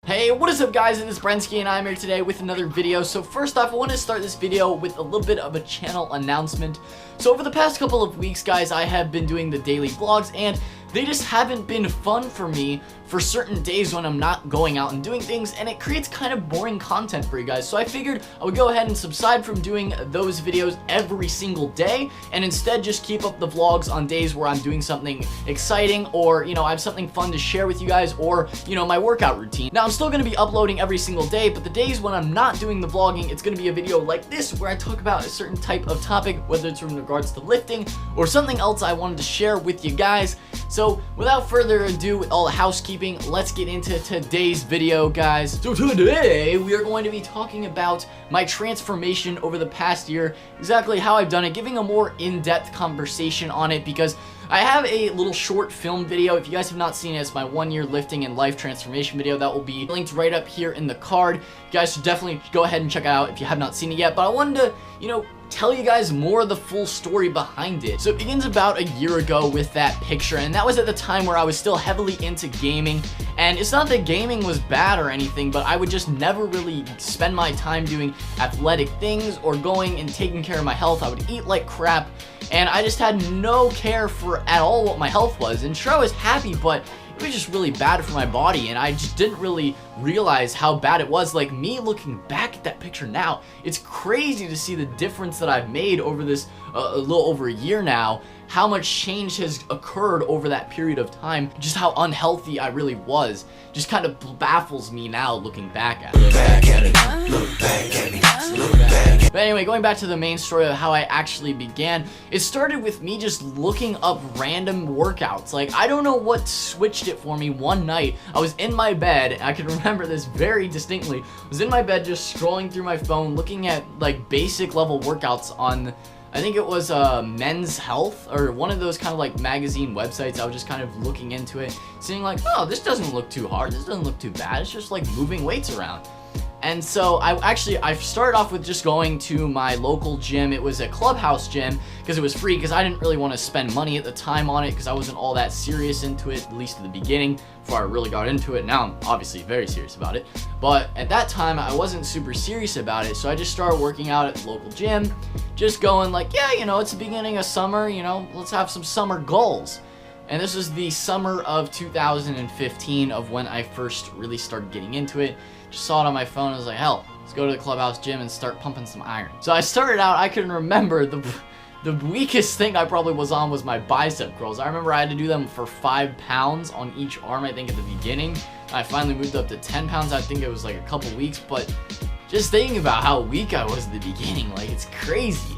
Hey, what is up guys, it is BrenSki and I'm here today with another video. So first off, I want to start this video with a little bit of a channel announcement. So over the past couple of weeks guys, I have been doing the daily vlogs and they just haven't been fun for me for certain days when I'm not going out and doing things, and it creates kind of boring content for you guys. So I figured I would go ahead and subside from doing those videos every single day and instead just keep up the vlogs on days where I'm doing something exciting, or I have something fun to share with you guys, or my workout routine. Now I'm still going to be uploading every single day, but the days when I'm not doing the vlogging, it's going to be a video like this where I talk about a certain type of topic, whether it's in regards to lifting or something else I wanted to share with you guys. So without further ado, with all the housekeeping, let's get into today's video guys. So today we are going to be talking about my transformation over the past year, exactly how I've done it, giving a more in-depth conversation on it, because I have a little short film video. If you guys have not seen it, it's my 1 year lifting and life transformation video that will be linked right up here in the card. You guys should definitely go ahead and check it out if you have not seen it yet, but I wanted to, tell you guys more of the full story behind it. So it begins about a year ago with that picture, and that was at the time where I was still heavily into gaming. And it's not that gaming was bad or anything, but I would just never really spend my time doing athletic things or going and taking care of my health. I would eat like crap, and I just had no care for at all what my health was. And sure, I was happy, but it was just really bad for my body, and I just didn't really realize how bad it was. Like, me looking back at that picture now, it's crazy to see the difference that I've made over this a little over a year now, how much change has occurred over that period of time, just how unhealthy I really was. Just kind of baffles me now looking back at it. Look back at it, look back at me, look back. But anyway, going back to the main story of how I actually began, it started with me just looking up random workouts. Like, I don't know what switched it for me. One night, I was in my bed, and I can remember this very distinctly. I was in my bed just scrolling through my phone, looking at like basic level workouts on, I think it was Men's Health or one of those kind of like magazine websites. I was just kind of looking into it, seeing like, oh, this doesn't look too hard, this doesn't look too bad, it's just like moving weights around. And so I started off with just going to my local gym. It was a clubhouse gym because it was free, because I didn't really want to spend money at the time on it, because I wasn't all that serious into it, at least at the beginning, before I really got into it. Now I'm obviously very serious about it, but at that time I wasn't super serious about it. So I just started working out at the local gym, just going like, yeah, it's the beginning of summer, let's have some summer goals. And this was the summer of 2015 of when I first really started getting into it. Just saw it on my phone, I was like, hell, let's go to the clubhouse gym and start pumping some iron. So I started out, I can remember the weakest thing I probably was on was my bicep curls. I remember I had to do them for 5 pounds on each arm, I think, at the beginning. I finally moved up to 10 pounds, I think it was like a couple weeks, but just thinking about how weak I was at the beginning, like, it's crazy.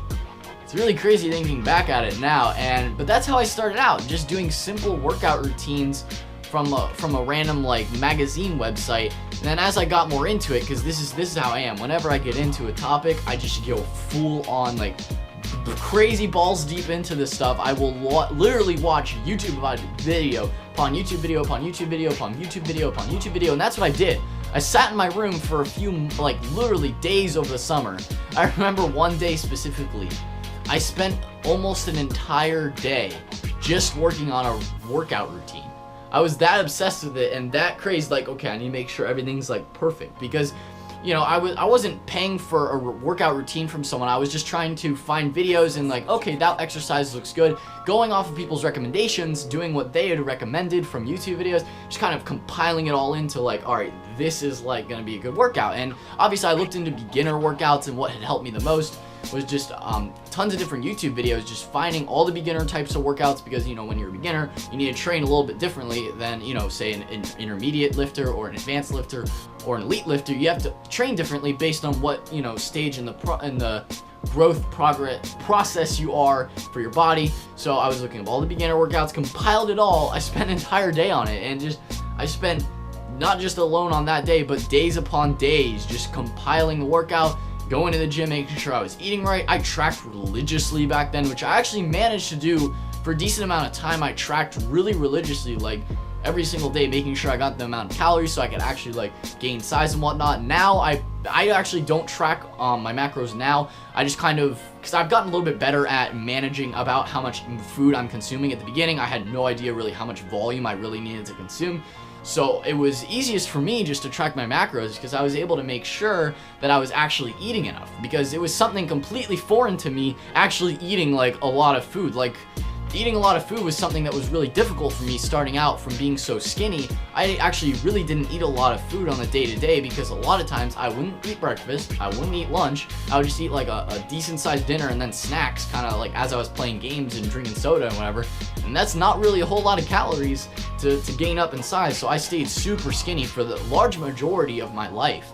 It's really crazy thinking back at it now, but that's how I started out, just doing simple workout routines from a random like magazine website. And then as I got more into it, because this is how I am, whenever I get into a topic, I just go full on like crazy balls deep into this stuff. I will literally watch YouTube video upon YouTube video upon YouTube video upon YouTube video upon YouTube video, and that's what I did. I sat in my room for a few, like, literally days over the summer. I remember one day specifically, I spent almost an entire day just working on a workout routine. I was that obsessed with it and that crazy, like, okay, I need to make sure everything's like perfect, because I wasn't paying for a workout routine from someone. I was just trying to find videos and like, okay, that exercise looks good, going off of people's recommendations, doing what they had recommended from YouTube videos, just kind of compiling it all into like, all right, this is like gonna be a good workout. And obviously I looked into beginner workouts, and what had helped me the most was just tons of different YouTube videos, just finding all the beginner types of workouts, because when you're a beginner, you need to train a little bit differently than say an intermediate lifter or an advanced lifter or an elite lifter. You have to train differently based on what stage in the growth process you are for your body. So I was looking at all the beginner workouts, compiled it all. I spent an entire day on it, and I spent not just alone on that day, but days upon days just compiling the workout, going to the gym, making sure I was eating right. I tracked religiously back then, which I actually managed to do for a decent amount of time. I tracked really religiously, like every single day, making sure I got the amount of calories so I could actually like gain size and whatnot. Now I actually don't track my macros now. I just kind of, because I've gotten a little bit better at managing about how much food I'm consuming. At the beginning, I had no idea really how much volume I really needed to consume. So it was easiest for me just to track my macros because I was able to make sure that I was actually eating enough, because it was something completely foreign to me actually eating like a lot of food. Like, eating a lot of food was something that was really difficult for me starting out from being so skinny. I actually really didn't eat a lot of food on the day-to-day because a lot of times I wouldn't eat breakfast, I wouldn't eat lunch, I would just eat like a decent sized dinner and then snacks kind of like as I was playing games and drinking soda and whatever. And that's not really a whole lot of calories to gain up in size, so I stayed super skinny for the large majority of my life.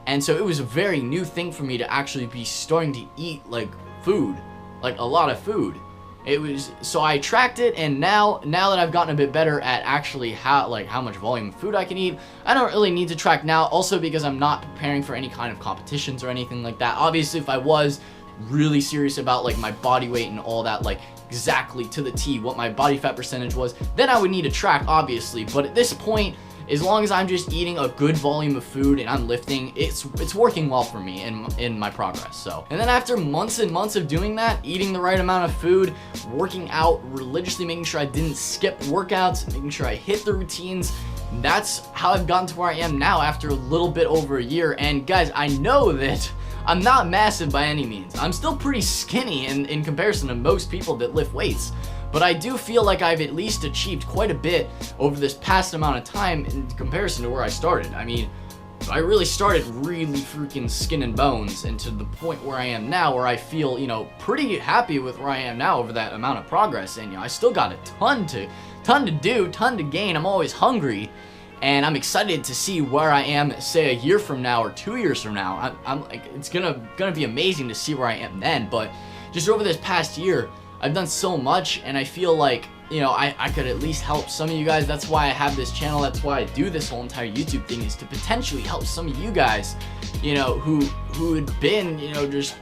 And so it was a very new thing for me to actually be starting to eat like food, like a lot of food. It was, so I tracked it, and now that I've gotten a bit better at actually how much volume of food I can eat, I don't really need to track now, also because I'm not preparing for any kind of competitions or anything like that. Obviously, if I was really serious about like my body weight and all that, like exactly to the T what my body fat percentage was, then I would need to track, obviously. But at this point, as long as I'm just eating a good volume of food and I'm lifting, it's working well for me in my progress. So, and then after months and months of doing that, eating the right amount of food, working out religiously, making sure I didn't skip workouts, making sure I hit the routines, that's how I've gotten to where I am now after a little bit over a year. And guys, I know that I'm not massive by any means. I'm still pretty skinny in comparison to most people that lift weights. But I do feel like I've at least achieved quite a bit over this past amount of time in comparison to where I started. I mean, I really started really freaking skin and bones, and to the point where I am now, where I feel, you know, pretty happy with where I am now over that amount of progress. And, you know, I still got a ton to do, ton to gain. I'm always hungry, and I'm excited to see where I am, say, a year from now or 2 years from now. I'm like, it's gonna be amazing to see where I am then. But just over this past year, I've done so much, and I feel like, you know, I could at least help some of you guys. That's why I have this channel. That's why I do this whole entire YouTube thing, is to potentially help some of you guys, you know, who had been, you know, just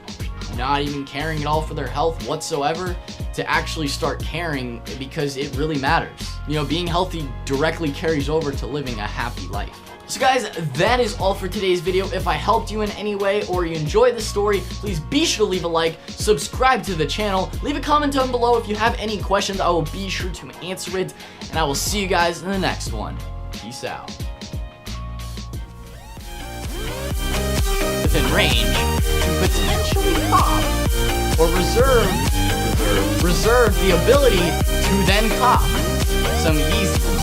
not even caring at all for their health whatsoever, to actually start caring, because it really matters. You know, being healthy directly carries over to living a happy life. So guys, that is all for today's video. If I helped you in any way or you enjoyed the story, please be sure to leave a like, subscribe to the channel, leave a comment down below if you have any questions. I will be sure to answer it, and I will see you guys in the next one. Peace out. Within range to potentially pop or reserve the ability to then cop some easy